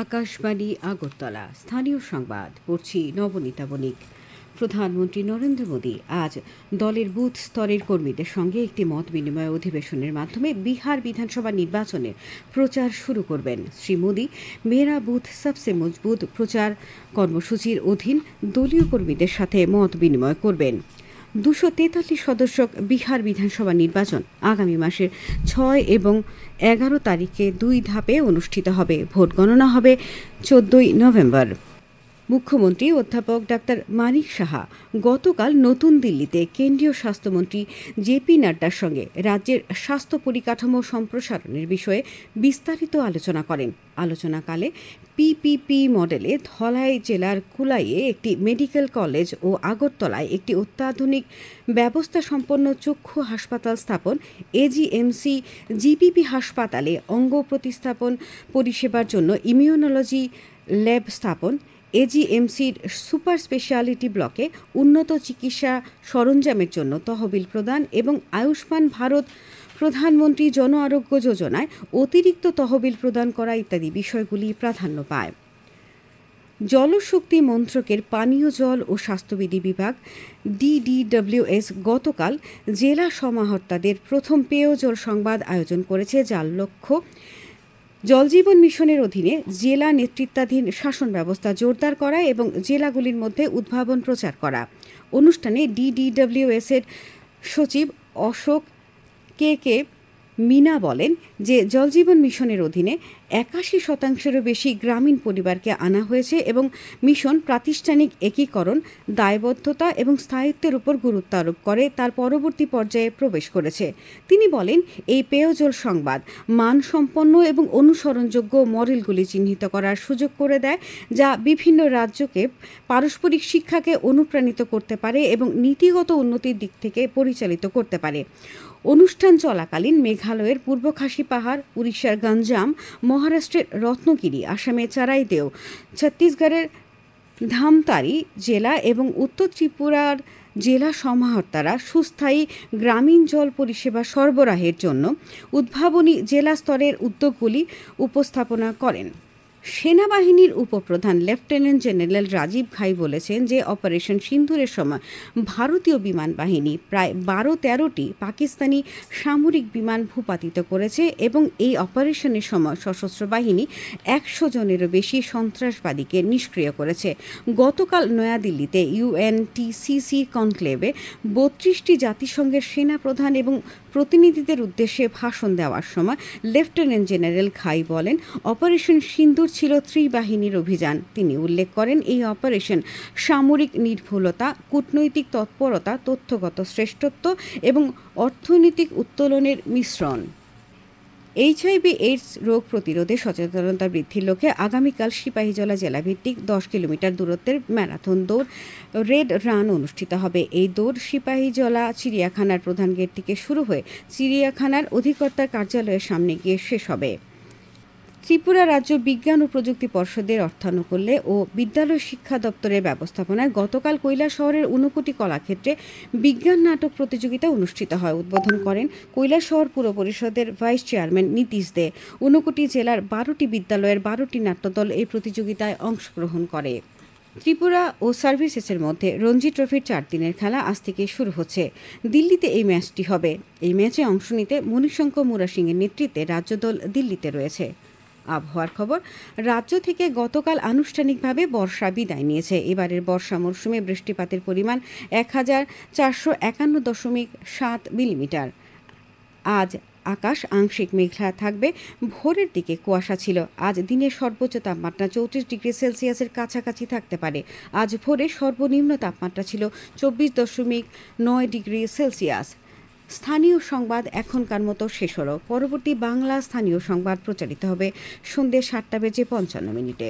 আকাশবাণী আগরতলা স্থানীয় সংবাদ পড়ছি নবনীতা বণিক। প্রধানমন্ত্রী নরেন্দ্র মোদী আজ দলের বুথ স্তরের কর্মীদের সঙ্গে একটি মত বিনিময় অধিবেশনের মাধ্যমে বিহার বিধানসভা নির্বাচনের প্রচার শুরু করবেন। শ্রী মোদী মেরা বুথ সবসে মজবুত প্রচার কর্মসূচির অধীন দলীয় কর্মীদের সাথে মত বিনিময় করবেন। 243 সদস্য বিহার বিধানসভা নির্বাচন আগামী মাসের 6 এবং 11 তারিখে 2 ধাপে অনুষ্ঠিত হবে। ভোট গণনা হবে 14 নভেম্বর। মুখ্যমন্ত্রী অধ্যাপক ডাক্তার মানিক সাহা গতকাল নতুন দিল্লিতে কেন্দ্রীয় স্বাস্থ্যমন্ত্রী জেপি নাড্ডার সঙ্গে রাজ্যের স্বাস্থ্য পরিকাঠামো সম্প্রসারণের বিষয়ে বিস্তারিত আলোচনা করেন। আলোচনাকালে পিপিপি মডেলে ধলাই জেলার কুলাইয়ে একটি মেডিকেল কলেজ ও আগরতলায় একটি অত্যাধুনিক ব্যবস্থা সম্পন্ন চক্ষু হাসপাতাল স্থাপন, এজিএমসি জিপিপি হাসপাতালে অঙ্গ প্রতিস্থাপন পরিষেবার জন্য ইমিউনোলজি ল্যাব স্থাপন, এজিএমসির সুপার স্পেশালিটি ব্লকে উন্নত চিকিৎসা সরঞ্জামের জন্য তহবিল প্রদান এবং আয়ুষ্মান ভারত প্রধানমন্ত্রী জন আরোগ্য যোজনায় অতিরিক্ত তহবিল প্রদান করা ইত্যাদি বিষয়গুলি প্রাধান্য পায়। জলশক্তি মন্ত্রকের পানীয় জল ও স্বাস্থ্যবিধি বিভাগ ডিডিডব্লিউএস গতকাল জেলা সমাহর্তাদের প্রথম পেয় জল সংবাদ আয়োজন করেছে, যার লক্ষ্য জলজীবন মিশনের অধীনে জেলা নেতৃত্বাধীন শাসন ব্যবস্থা জোরদার করা এবং জেলাগুলির মধ্যে উদ্ভাবন প্রচার করা। অনুষ্ঠানে ডিডিডব্লিউএস এর সচিব অশোক কে মিনা বলেন যে জলজীবন মিশনের অধীনে 81% বেশি গ্রামীণ পরিবারকে আনা হয়েছে এবং মিশন প্রাতিষ্ঠানিক একীকরণ, দায়বদ্ধতা এবং স্থায়িত্বের উপর গুরুত্ব আরোপ করে তার পরবর্তী পর্যায়ে প্রবেশ করেছে। তিনি বলেন এই পেয়জল সংবাদ মানসম্পন্ন এবং অনুসরণযোগ্য মডেলগুলি চিহ্নিত করার সুযোগ করে দেয়, যা বিভিন্ন রাজ্যকে পারস্পরিক শিক্ষাকে অনুপ্রাণিত করতে পারে এবং নীতিগত উন্নতির দিক থেকে পরিচালিত করতে পারে। অনুষ্ঠান চলাকালীন মেঘালয়ের পূর্ব খাসি পাহাড়, উড়িষ্যার গঞ্জাম, মহারাষ্ট্রের রত্নগিরি, আসামের চারাইদেও, ছত্তিশগড়ের ধামতারি জেলা এবং উত্তর ত্রিপুরার জেলা সমাহর্তারা সুস্থায়ী গ্রামীণ জল পরিষেবা সরবরাহের জন্য উদ্ভাবনী জেলা স্তরের উদ্যোগগুলি উপস্থাপনা করেন। সেনাবাহিনীর উপপ্রধান লেফটেন্যান্ট জেনারেল রাজীব ঘাই বলেছেন যে অপারেশন সিন্দুরের সময় ভারতীয় বিমান বাহিনী প্রায় 12-13টি পাকিস্তানি সামরিক বিমান ভূপাতিত করেছে এবং এই অপারেশনের সময় সশস্ত্র বাহিনী 100 জনেরও বেশি সন্ত্রাসবাদীকে নিষ্ক্রিয় করেছে। গতকাল নয়াদিল্লিতে ইউএনটিসিসি কনক্লেভে 32টি জাতিসংঘের সেনাপ্রধান এবং প্রতিনিধিদের উদ্দেশ্যে ভাষণ দেওয়ার সময় লেফটেন্যান্ট জেনারেল ঘাই বলেন অপারেশন সিন্দুর ছিল ত্রিবাহিনীর অভিযান। তিনি উল্লেখ করেন এই অপারেশন সামরিক নির্ভুলতা, কূটনৈতিক তৎপরতা, তথ্যগত শ্রেষ্ঠত্ব এবং অর্থনৈতিক উত্তোলনের মিশ্রণ। HIV/AIDS রোগ প্রতিরোধে সচেতনতা বৃদ্ধির লক্ষ্যে আগামীকাল সিপাহীজলা জেলাভিত্তিক 10 কিলোমিটার দূরত্বের ম্যারাথন দৌড় রেড রান অনুষ্ঠিত হবে। এই দৌড় সিপাহীজলা চিড়িয়াখানার প্রধান গেট থেকে শুরু হয়ে চিড়িয়াখানার অধিকর্তার কার্যালয়ের সামনে গিয়ে শেষ হবে। ত্রিপুরা রাজ্য বিজ্ঞান ও প্রযুক্তি পর্ষদের অর্থানুকূল্যে ও বিদ্যালয় শিক্ষা দপ্তরের ব্যবস্থাপনায় গতকাল কৈলাসহরের ঊনকোটি কলাক্ষেত্রে বিজ্ঞান নাটক প্রতিযোগিতা অনুষ্ঠিত হয়। উদ্বোধন করেন কৈলাসহর পুর পরিষদের ভাইস চেয়ারম্যান নীতিশ দে। ঊনকোটি জেলার 12টি বিদ্যালয়ের 12টি নাট্যদল এই প্রতিযোগিতায় অংশগ্রহণ করে। ত্রিপুরা ও সার্ভিসেসের মধ্যে রঞ্জি ট্রফির 4 দিনের খেলা আজ থেকে শুরু হচ্ছে। দিল্লিতে এই ম্যাচটি হবে। এই ম্যাচে অংশ নিতে মণিশঙ্কর মুরা সিংয়ের নেতৃত্বে রাজ্য দল দিল্লিতে রয়েছে। আবহাওয়ার খবর। রাজ্য থেকে গতকাল আনুষ্ঠানিকভাবে বর্ষা বিদায় নিয়েছে। এবারের বর্ষা মরশুমে বৃষ্টিপাতের পরিমাণ 1451.7 মিলিমিটার। আজ আকাশ আংশিক মেঘলা থাকবে। ভোরের দিকে কুয়াশা ছিল। আজ দিনের সর্বোচ্চ তাপমাত্রা 34 ডিগ্রি সেলসিয়াসের কাছাকাছি থাকতে পারে। আজ ভোরে সর্বনিম্ন তাপমাত্রা ছিল 24.9 ডিগ্রি সেলসিয়াস। স্থানীয় সংবাদ এখনকার মতো শেষ হলো। পরবর্তী বাংলা স্থানীয় সংবাদ প্রচারিত হবে সন্ধ্যে 7:55 মিনিটে।